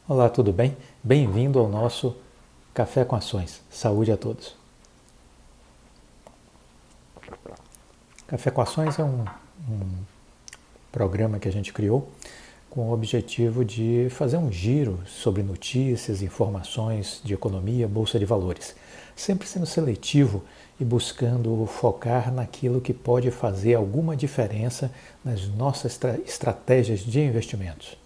Olá, tudo bem? Bem-vindo ao nosso Café com Ações. Saúde a todos. Café com Ações é um programa que a gente criou com o objetivo de fazer um giro sobre notícias, informações de economia, bolsa de valores, sempre sendo seletivo e buscando focar naquilo que pode fazer alguma diferença nas nossas estratégias de investimentos.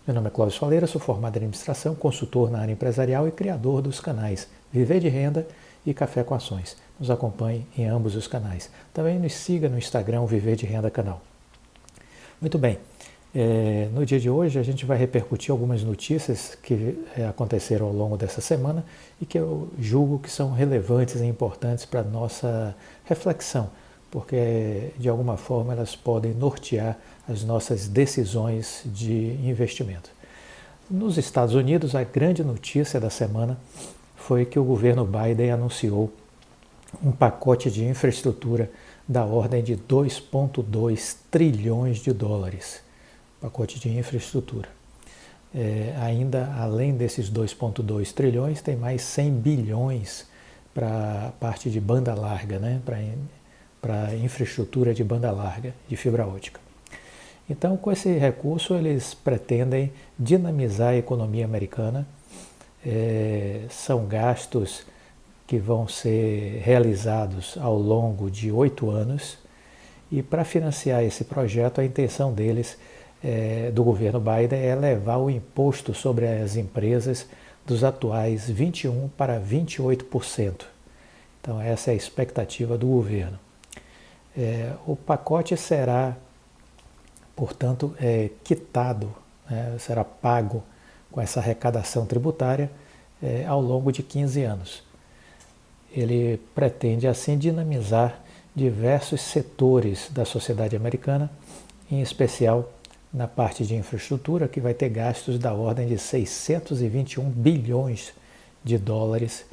Meu nome é Cláudio Faleira, sou formado em administração, consultor na área empresarial e criador dos canais Viver de Renda e Café com Ações. Nos acompanhe em ambos os canais. Também nos siga no Instagram Viver de Renda Canal. Muito bem, no dia de hoje a gente vai repercutir algumas notícias que aconteceram ao longo dessa semana e que eu julgo que são relevantes e importantes para a nossa reflexão, porque de alguma forma elas podem nortear as nossas decisões de investimento. Nos Estados Unidos, a grande notícia da semana foi que o governo Biden anunciou um pacote de infraestrutura da ordem de 2,2 trilhões de dólares. Pacote de infraestrutura. Ainda além desses 2,2 trilhões, tem mais 100 bilhões para a parte de banda larga, né? Para infraestrutura de banda larga, de fibra ótica. Então, com esse recurso, eles pretendem dinamizar a economia americana. São gastos que vão ser realizados ao longo de 8 anos. E para financiar esse projeto, a intenção deles, do governo Biden, é levar o imposto sobre as empresas dos atuais 21% para 28%. Então, essa é a expectativa do governo. O pacote será, portanto, quitado, né, será pago com essa arrecadação tributária ao longo de 15 anos. Ele pretende, assim, dinamizar diversos setores da sociedade americana, em especial na parte de infraestrutura, que vai ter gastos da ordem de 621 bilhões de dólares,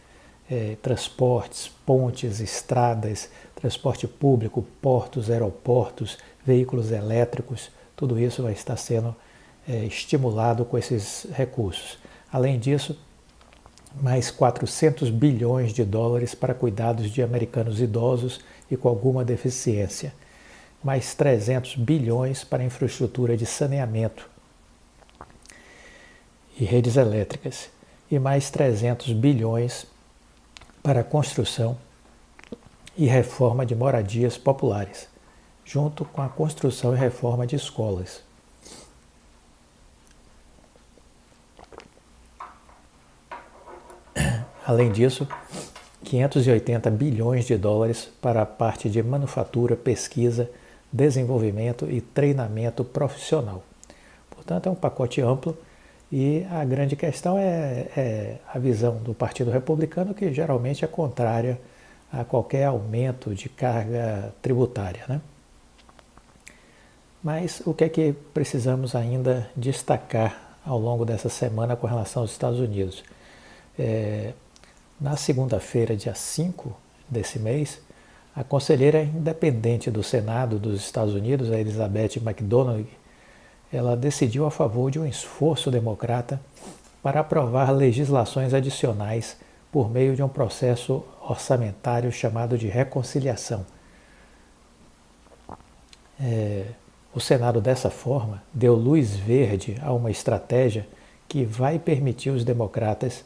transportes, pontes, estradas, transporte público, portos, aeroportos, veículos elétricos, tudo isso vai estar sendo estimulado com esses recursos. Além disso, mais 400 bilhões de dólares para cuidados de americanos idosos e com alguma deficiência, mais 300 bilhões para infraestrutura de saneamento e redes elétricas, e mais 300 bilhões para a construção e reforma de moradias populares, junto com a construção e reforma de escolas. Além disso, 580 bilhões de dólares para a parte de manufatura, pesquisa, desenvolvimento e treinamento profissional. Portanto, é um pacote amplo e a grande questão é a visão do Partido Republicano, que geralmente é contrária a qualquer aumento de carga tributária, né? Mas o que é que precisamos ainda destacar ao longo dessa semana com relação aos Estados Unidos? Na segunda-feira, dia 5 desse mês, a conselheira independente do Senado dos Estados Unidos, a Elizabeth McDonald, ela decidiu a favor de um esforço democrata para aprovar legislações adicionais por meio de um processo orçamentário chamado de reconciliação. O Senado, dessa forma, deu luz verde a uma estratégia que vai permitir os democratas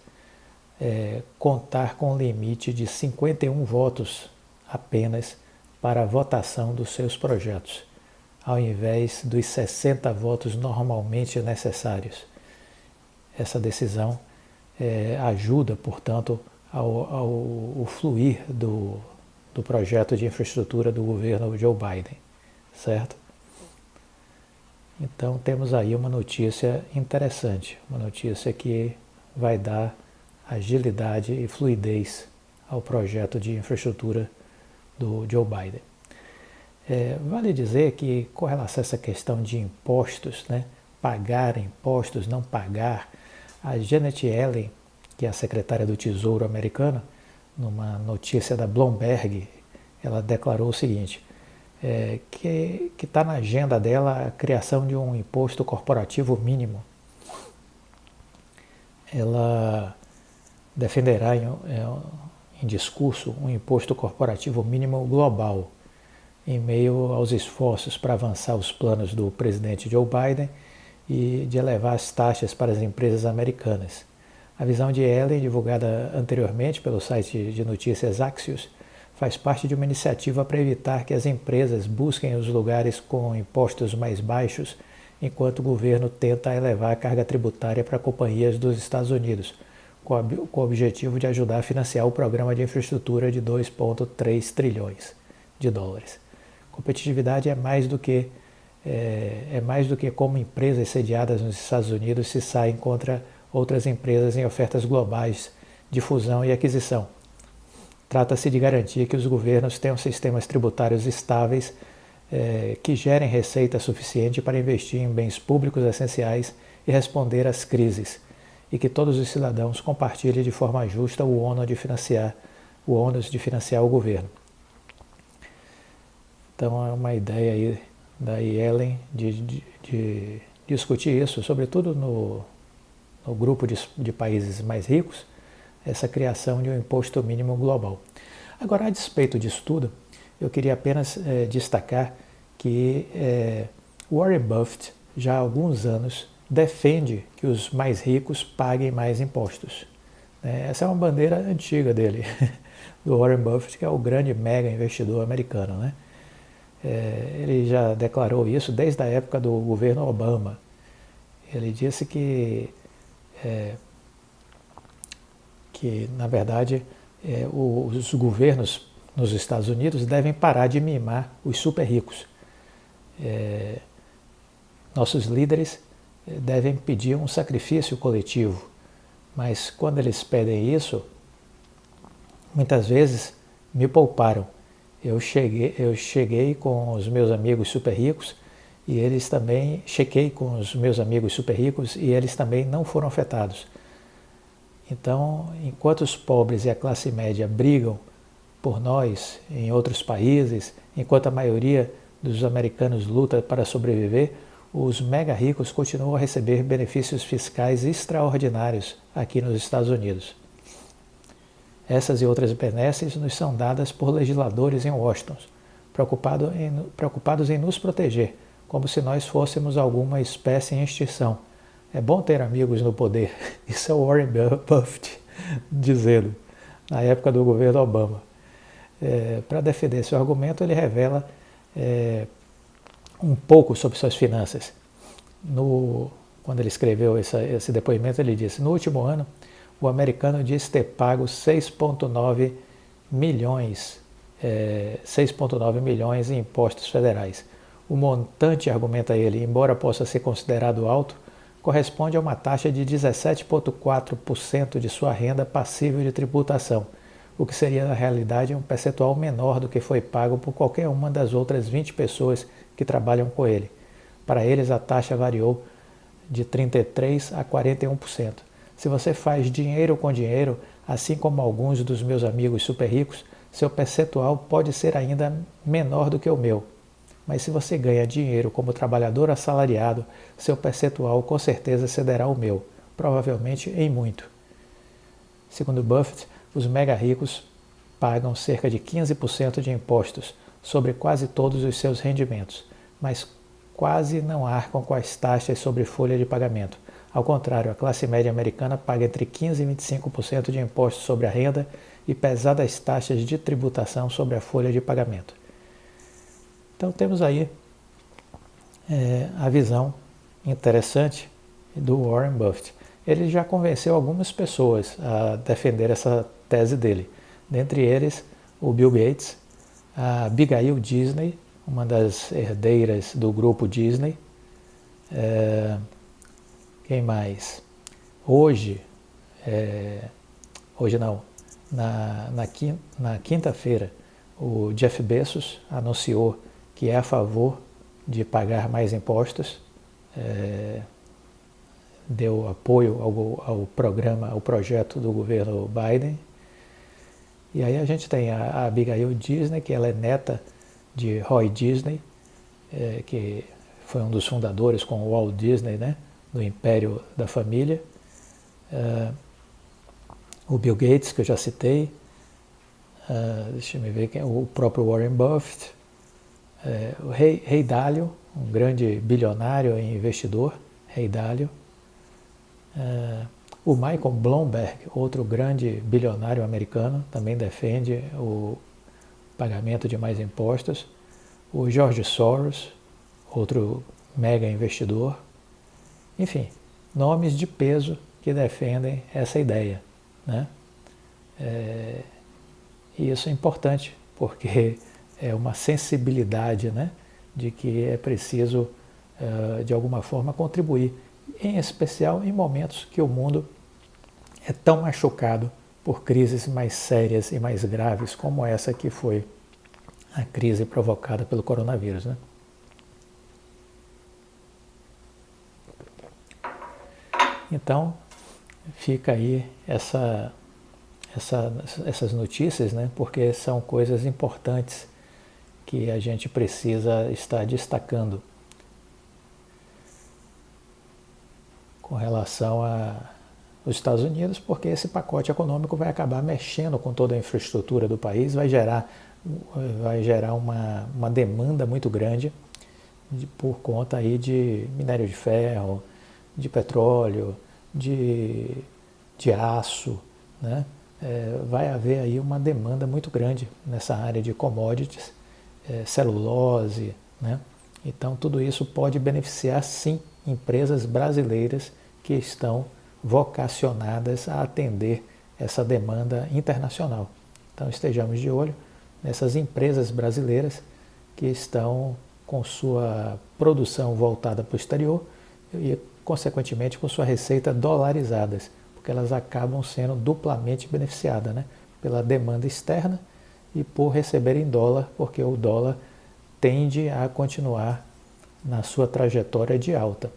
contar com um limite de 51 votos apenas para a votação dos seus projetos, ao invés dos 60 votos normalmente necessários. Essa decisão ajuda, portanto, ao fluir do projeto de infraestrutura do governo Joe Biden, certo? Então temos aí uma notícia interessante, uma notícia que vai dar agilidade e fluidez ao projeto de infraestrutura do Joe Biden. Vale dizer que, com relação a essa questão de impostos, né, pagar impostos, não pagar, a Janet Yellen, que é a secretária do Tesouro americana, numa notícia da Bloomberg, ela declarou o seguinte, que está na agenda dela a criação de um imposto corporativo mínimo. ela defenderá em discurso um imposto corporativo mínimo global, em meio aos esforços para avançar os planos do presidente Joe Biden e de elevar as taxas para as empresas americanas. A visão de Yellen, divulgada anteriormente pelo site de notícias Axios, faz parte de uma iniciativa para evitar que as empresas busquem os lugares com impostos mais baixos, enquanto o governo tenta elevar a carga tributária para companhias dos Estados Unidos, com o objetivo de ajudar a financiar o programa de infraestrutura de 2,3 trilhões de dólares. Competitividade é mais do que como empresas sediadas nos Estados Unidos se saem contra outras empresas em ofertas globais de fusão e aquisição. Trata-se de garantir que os governos tenham sistemas tributários estáveis que gerem receita suficiente para investir em bens públicos essenciais e responder às crises, e que todos os cidadãos compartilhem de forma justa o ônus de financiar o governo. Então é uma ideia aí da Yellen de discutir isso, sobretudo no grupo de países mais ricos, essa criação de um imposto mínimo global. Agora, a despeito disso tudo, eu queria apenas destacar que Warren Buffett, já há alguns anos, defende que os mais ricos paguem mais impostos. Essa é uma bandeira antiga dele, do Warren Buffett, que é o grande mega investidor americano, né? Ele já declarou isso desde a época do governo Obama. Ele disse que na verdade, os governos nos Estados Unidos devem parar de mimar os super ricos. Nossos líderes devem pedir um sacrifício coletivo, mas quando eles pedem isso, muitas vezes me pouparam. Eu cheguei com os meus amigos super ricos e eles também, chequei com os meus amigos super ricos e eles também não foram afetados. Então, enquanto os pobres e a classe média brigam por nós em outros países, enquanto a maioria dos americanos luta para sobreviver, os mega ricos continuam a receber benefícios fiscais extraordinários aqui nos Estados Unidos. Essas e outras benesses nos são dadas por legisladores em Washington, preocupados em nos proteger, como se nós fôssemos alguma espécie em extinção. É bom ter amigos no poder. Isso é o Warren Buffett dizendo, na época do governo Obama. Para defender seu argumento, ele revela um pouco sobre suas finanças. Quando ele escreveu esse depoimento, ele disse: no último ano, o americano disse ter pago 6,9 milhões em impostos federais. O montante, argumenta ele, embora possa ser considerado alto, corresponde a uma taxa de 17,4% de sua renda passível de tributação, o que seria na realidade um percentual menor do que foi pago por qualquer uma das outras 20 pessoas que trabalham com ele. Para eles, a taxa variou de 33% a 41%. Se você faz dinheiro com dinheiro, assim como alguns dos meus amigos super ricos, seu percentual pode ser ainda menor do que o meu. Mas se você ganha dinheiro como trabalhador assalariado, seu percentual com certeza excederá o meu, provavelmente em muito. Segundo Buffett, os mega ricos pagam cerca de 15% de impostos sobre quase todos os seus rendimentos, mas quase não arcam com as taxas sobre folha de pagamento. Ao contrário, a classe média americana paga entre 15% e 25% de impostos sobre a renda e pesadas taxas de tributação sobre a folha de pagamento. Então temos aí a visão interessante do Warren Buffett. Ele já convenceu algumas pessoas a defender essa tese dele. Dentre eles, o Bill Gates, a Abigail Disney, uma das herdeiras do grupo Disney. Quem mais? Hoje não, na quinta-feira, o Jeff Bezos anunciou que é a favor de pagar mais impostos, deu apoio ao projeto do governo Biden. E aí a gente tem a Abigail Disney, que ela é neta de Roy Disney, que foi um dos fundadores com o Walt Disney, né, do Império da Família. o Bill Gates, que eu já citei, deixa eu ver quem, o próprio Warren Buffett, o Ray Dalio, um grande bilionário e investidor, Ray Dalio, o Michael Bloomberg, outro grande bilionário americano, também defende o pagamento de mais impostos, o George Soros, outro mega investidor, enfim, nomes de peso que defendem essa ideia, né? E isso é importante, porque é uma sensibilidade, né, de que é preciso, de alguma forma, contribuir, em especial em momentos que o mundo é tão machucado por crises mais sérias e mais graves, como essa que foi a crise provocada pelo coronavírus, né? Então, fica aí essas notícias, né? Porque são coisas importantes que a gente precisa estar destacando com relação aos Estados Unidos, porque esse pacote econômico vai acabar mexendo com toda a infraestrutura do país, vai gerar uma demanda muito grande por conta aí de minério de ferro, de petróleo, de aço, né? Vai haver aí uma demanda muito grande nessa área de commodities, celulose, né? Então tudo isso pode beneficiar sim empresas brasileiras que estão vocacionadas a atender essa demanda internacional. Então estejamos de olho nessas empresas brasileiras que estão com sua produção voltada para o exterior e, consequentemente, com sua receita dolarizadas, porque elas acabam sendo duplamente beneficiadas, né? Pela demanda externa e por receber em dólar, porque o dólar tende a continuar na sua trajetória de alta.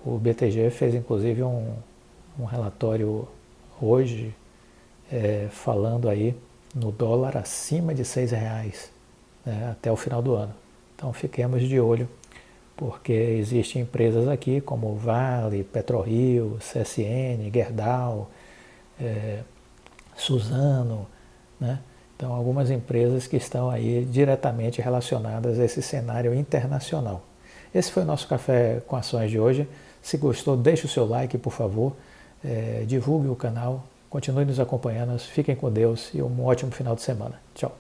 O BTG fez, inclusive, um relatório hoje falando aí no dólar acima de R$6, né, até o final do ano. Então fiquemos de olho, porque existem empresas aqui como Vale, PetroRio, CSN, Gerdau, Suzano, né? Então algumas empresas que estão aí diretamente relacionadas a esse cenário internacional. Esse foi o nosso Café com Ações de hoje. Se gostou, deixe o seu like, por favor, divulgue o canal, continue nos acompanhando, fiquem com Deus e um ótimo final de semana. Tchau.